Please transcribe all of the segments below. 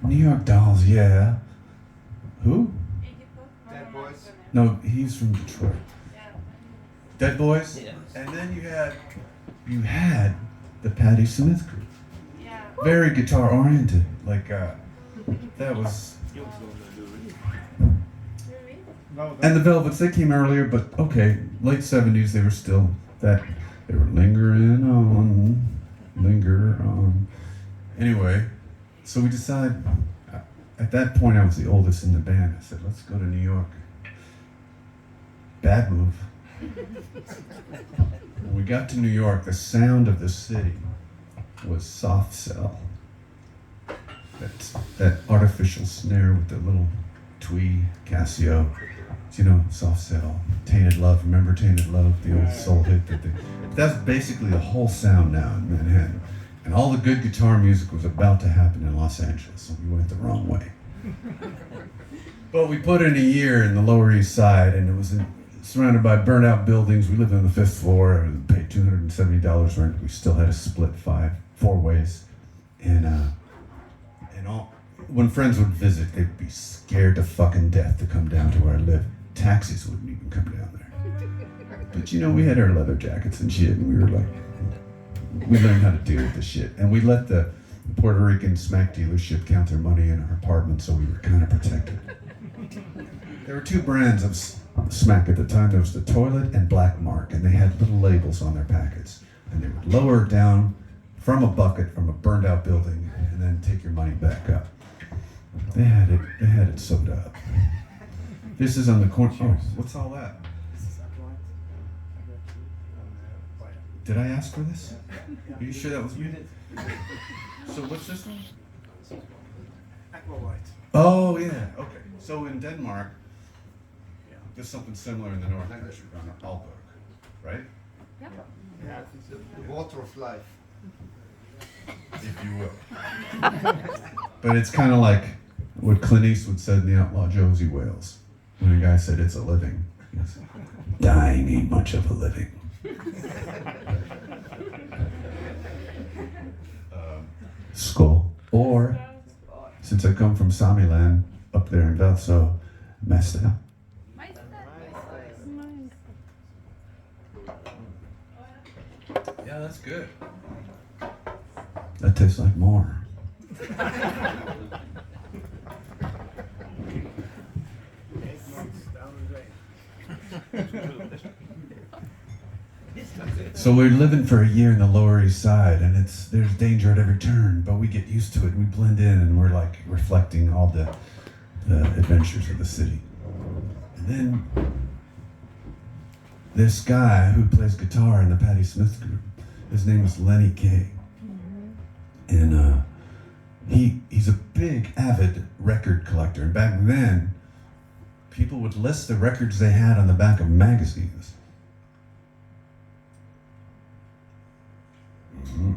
New York Dolls, yeah. Who? Dead Boys. No, he's from Detroit. Dead Boys? Yeah. And then you had the Patti Smith group. Yeah. Very guitar oriented. Like that was No, and the Velvets, they came earlier, but okay, late 70s they were still that they were lingering on. Linger on. Anyway, so we decided at that point I was the oldest in the band. I said, let's go to New York. Bad move. When we got to New York, the sound of the city was soft cell. That artificial snare with the little twee Casio. You know, soft cell. Tainted Love. Remember Tainted Love? The old soul hit. That's basically the whole sound now in Manhattan. And all the good guitar music was about to happen in Los Angeles, so we went the wrong way. But we put in a year in the Lower East Side, and it was surrounded by burnt out buildings. We lived on the 5th floor. We paid $270 rent. We still had to split four ways. And when friends would visit, they'd be scared to fucking death to come down to where I lived. Taxis wouldn't even come down there. But you know, we had our leather jackets and shit, and we were like, we learned how to deal with the shit. And we let the Puerto Rican smack dealership count their money in our apartment, so we were kind of protected. There were two brands of smack at the time. There was the Toilet and Black Mark, and they had little labels on their packets. And they would lower it down from a bucket from a burned out building, and then take your money back up. They had it sewed up. This is on the corner. Oh, what's all that? Did I ask for this? Are you sure that was me? So what's this one? Aqualite. Oh yeah, okay. So in Denmark, there's something similar in the north. I should run a Alberg, right? Yep. Yeah, it's the water of life. If you will. But it's kind of like what Clint Eastwood said in The Outlaw Josie Wales. When a guy said it's a living, he goes, dying ain't much of a living. Skull. Or, since I come from Samiland, up there in Velso, Mesta. Yeah, that's good. That tastes like more. So we're living for a year in the Lower East Side, and there's danger at every turn, but we get used to it. We blend in, and we're like reflecting all the adventures of the city. And then this guy who plays guitar in the Patti Smith group, his name is Lenny Kaye. And he's a big, avid record collector. And back then, people would list the records they had on the back of magazines. Mm-hmm.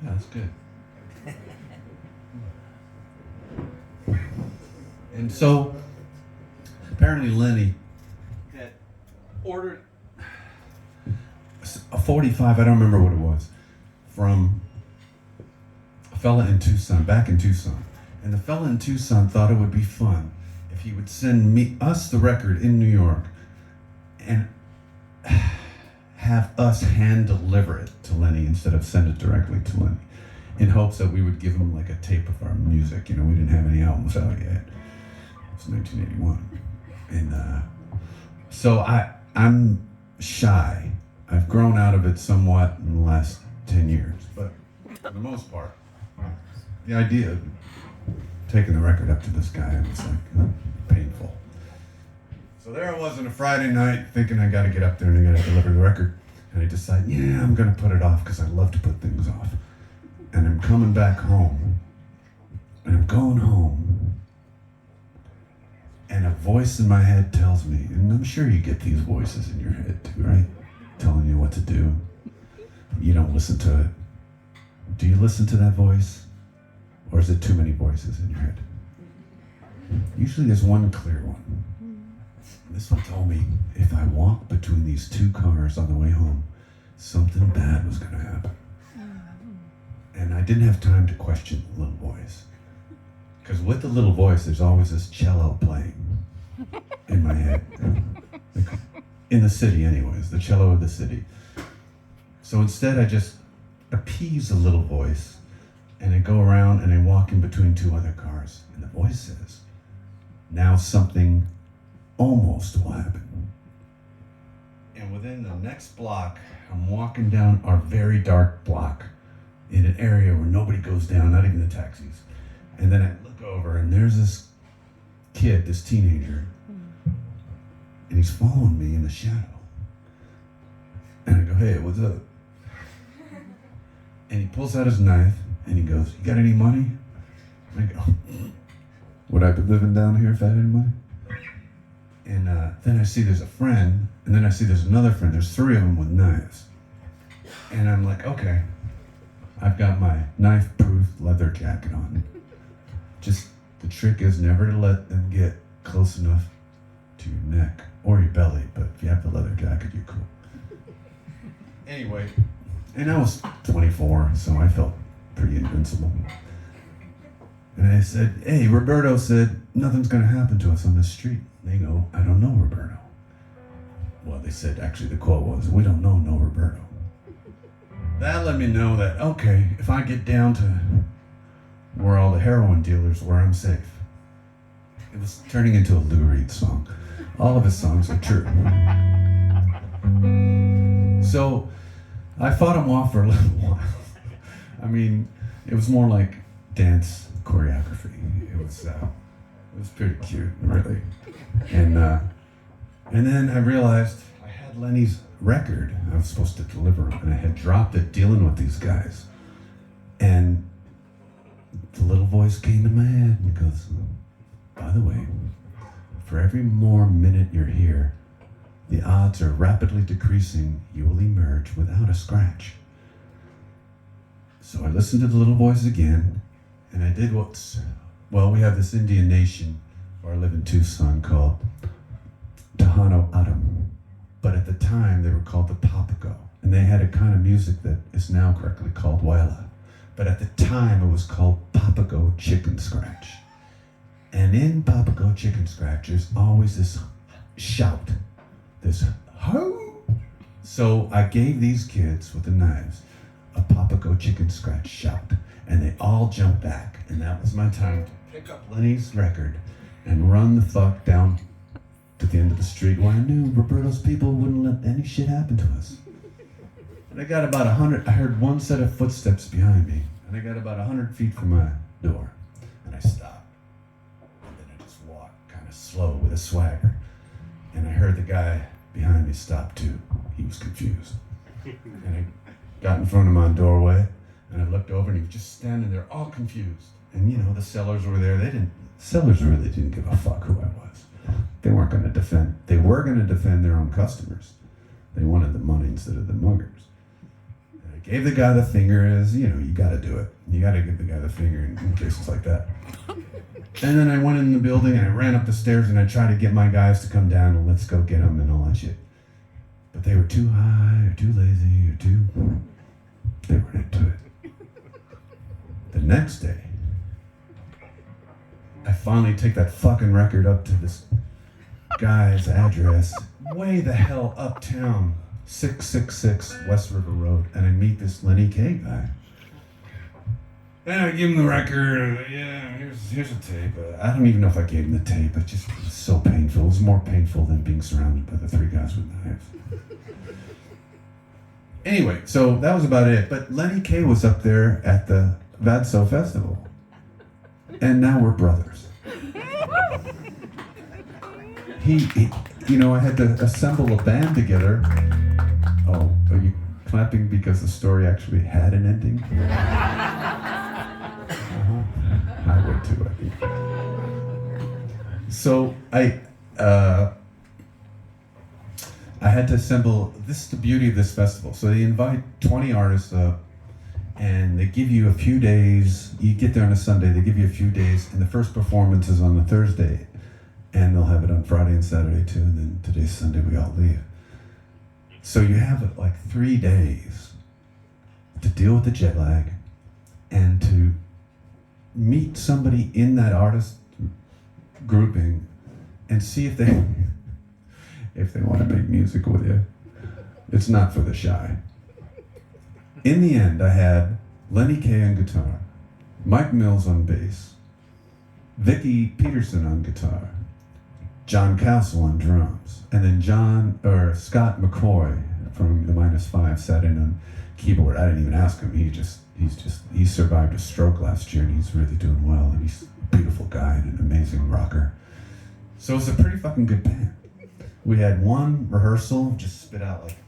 Yeah, that's good. And so, apparently Lenny had ordered a 45, I don't remember what it was, from a fella in Tucson, back in Tucson. And the fella in Tucson thought it would be fun if he would send us the record in New York and have us hand deliver it to Lenny instead of send it directly to Lenny, in hopes that we would give him like a tape of our music. You know, we didn't have any albums out yet. It was 1981. And so I'm shy. I've grown out of it somewhat in the last 10 years, but for the most part, the idea of taking the record up to this guy was like painful. So there I was on a Friday night thinking I gotta get up there and I gotta deliver the record. And I decided, yeah, I'm gonna put it off because I love to put things off. And I'm coming back home, and I'm going home, and a voice in my head tells me, and I'm sure you get these voices in your head too, right? Telling you what to do. You don't listen to it. Do you listen to that voice? Or is it too many voices in your head? Usually there's one clear one. This one told me if I walked between these two cars on the way home, something bad was gonna happen. I didn't have time to question the little voice. Because with the little voice, there's always this cello playing in my head. Like, in the city anyways, the cello of the city. So instead I just appease the little voice and I go around and I walk in between two other cars and the voice says, now something almost will happen. And within the next block, I'm walking down our very dark block in an area where nobody goes down, not even the taxis. And then I look over and there's this kid, this teenager, and he's following me in the shadow. And I go, hey, what's up? And he pulls out his knife and he goes, you got any money? And I go, would I be living down here if I had any money? And then I see there's a friend, and then I see there's another friend. There's three of them with knives. And I'm like, okay, I've got my knife-proof leather jacket on. Just, the trick is never to let them get close enough to your neck or your belly, but if you have the leather jacket, you're cool. Anyway, and I was 24, so I felt pretty invincible. And I said, hey, Roberto said nothing's gonna happen to us on this street. They go, I don't know Roberto. Well, they said, actually the quote was, we don't know no Roberto. That let me know that, okay, if I get down to where all the heroin dealers were, I'm safe. It was turning into a Lou Reed song. All of his songs are true. So I fought him off for a little while. I mean, it was more like dance choreography. It was pretty cute, really. And then I realized I had Lenny's record I was supposed to deliver, and I had dropped it dealing with these guys. And the little voice came in my head and goes, by the way, for every more minute you're here, the odds are rapidly decreasing you will emerge without a scratch. So I listened to the little voice again, and I did we have this Indian nation where I live in Tucson called Tohono O'odham. But at the time, they were called the Papago. And they had a kind of music that is now correctly called Waiala. But at the time, it was called Papago Chicken Scratch. And in Papago Chicken Scratch, there's always this shout, this Howe. So I gave these kids with the knives a Papago Chicken Scratch shout. And they all jumped back. And that was my time to pick up Lenny's record and run the fuck down to the end of the street where I knew Roberto's people wouldn't let any shit happen to us. And I got about 100, I heard one set of footsteps behind me, and I got about 100 feet from my door, and I stopped. And then I just walked kind of slow with a swagger. And I heard the guy behind me stop too. He was confused. And I got in front of my doorway, and I looked over, and he was just standing there all confused. And you know, the sellers were there. Sellers really didn't give a fuck who I was. They weren't going to defend. They were going to defend their own customers. They wanted the money instead of the muggers. And I gave the guy the finger as, you got to do it. You got to give the guy the finger in cases like that. And then I went in the building and I ran up the stairs and I tried to get my guys to come down and let's go get them and all that shit. But they were too high or too lazy or they weren't into it. The next day, I finally take that fucking record up to this guy's address, way the hell uptown, 666 West River Road, and I meet this Lenny K guy. And I give him the record, here's a tape. I don't even know if I gave him the tape, it just was so painful. It was more painful than being surrounded by the three guys with knives. Anyway, so that was about it. But Lenny K was up there at the Vadso Festival. And now we're brothers. I had to assemble a band together. Oh, are you clapping because the story actually had an ending? I would too, I think. So I had to assemble, this is the beauty of this festival. So they invite 20 artists up, and they give you a few days. You get there on a Sunday, they give you a few days, and the first performance is on a Thursday, and they'll have it on Friday and Saturday too, and then today's Sunday, we all leave. So you have like 3 days to deal with the jet lag, and to meet somebody in that artist grouping and see if they want to make music with you. It's not for the shy. In the end, I had Lenny Kaye on guitar, Mike Mills on bass, Vicky Peterson on guitar, John Castle on drums, and then Scott McCoy from the -5 sat in on keyboard. I didn't even ask him. He survived a stroke last year, and he's really doing well, and he's a beautiful guy and an amazing rocker. So it's a pretty fucking good band. We had one rehearsal, just spit out like,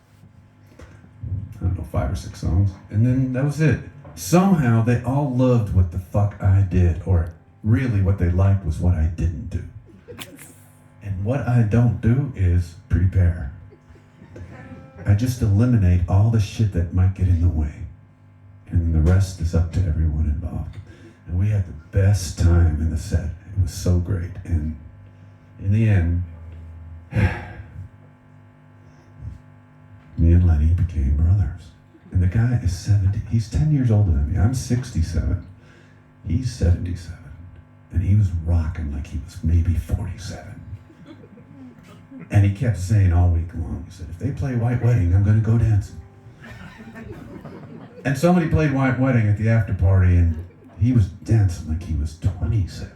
I don't know, 5 or 6 songs, and then that was it. Somehow they all loved what the fuck I did, or really what they liked was what I didn't do. And what I don't do is prepare. I just eliminate all the shit that might get in the way. And the rest is up to everyone involved. And we had the best time in the set. It was so great. And in the end, me and Lenny became brothers. And the guy is 70. He's 10 years older than me. I'm 67. He's 77. And he was rocking like he was maybe 47. And he kept saying all week long, he said, if they play White Wedding, I'm going to go dancing. And somebody played White Wedding at the after party, and he was dancing like he was 27.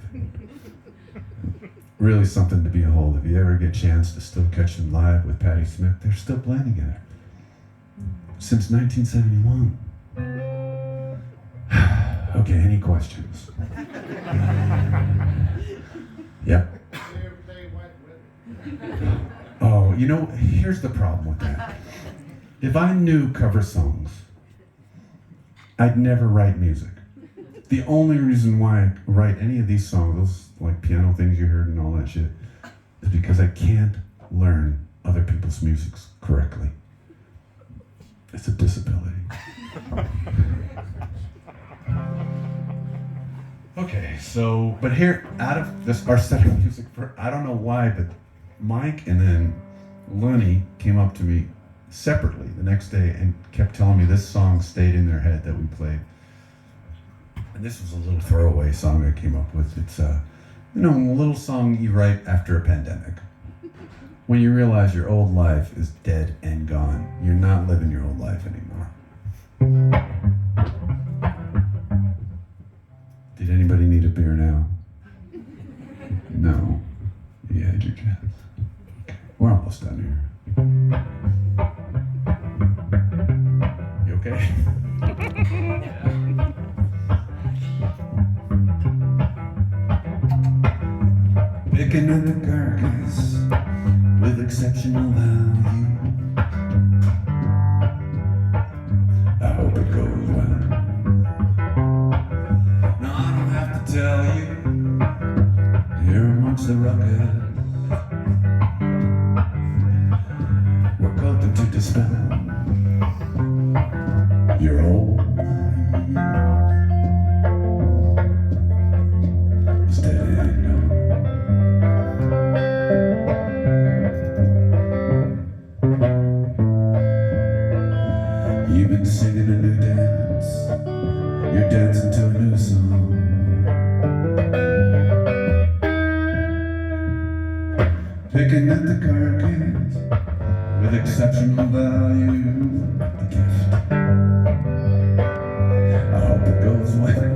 Really something to behold. If you ever get a chance to still catch them live with Patti Smith, they're still playing together. Since 1971. Okay, any questions? Yep. Oh, you know, here's the problem with that. If I knew cover songs, I'd never write music. The only reason why I write any of these songs, those like piano things you heard and all that shit, is because I can't learn other people's music correctly. It's a disability. Okay, so, but here, out of this, our set of music, I don't know why, but Mike and then Lenny came up to me separately the next day and kept telling me this song stayed in their head that we played. And this was a little throwaway song I came up with. It's a little song you write after a pandemic. When you realize your old life is dead and gone. You're not living your old life anymore. Did anybody need a beer now? No. You had your chance. Okay. We're almost done here. You okay? Picking in the carcass with exceptional value. I hope it goes well. No, I don't have to tell you, here amongst the ruckus, we're coping to dispel your old mind. Steady now. You've been singing a new dance. You're dancing to a new song. Picking at the carcass with exceptional value. A gift. I hope it goes well.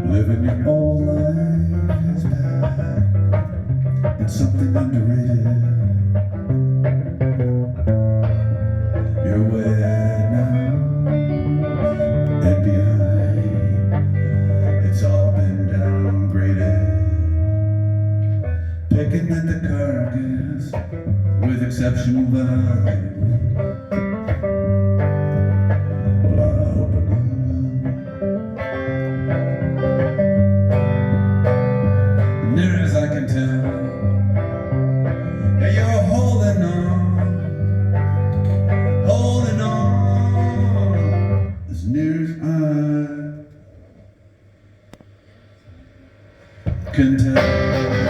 Living your old life is back. It's something underrated. You're way now and behind. It's all been downgraded. Picking at the carcass with exceptional value. Well, I hope it goes well. can tell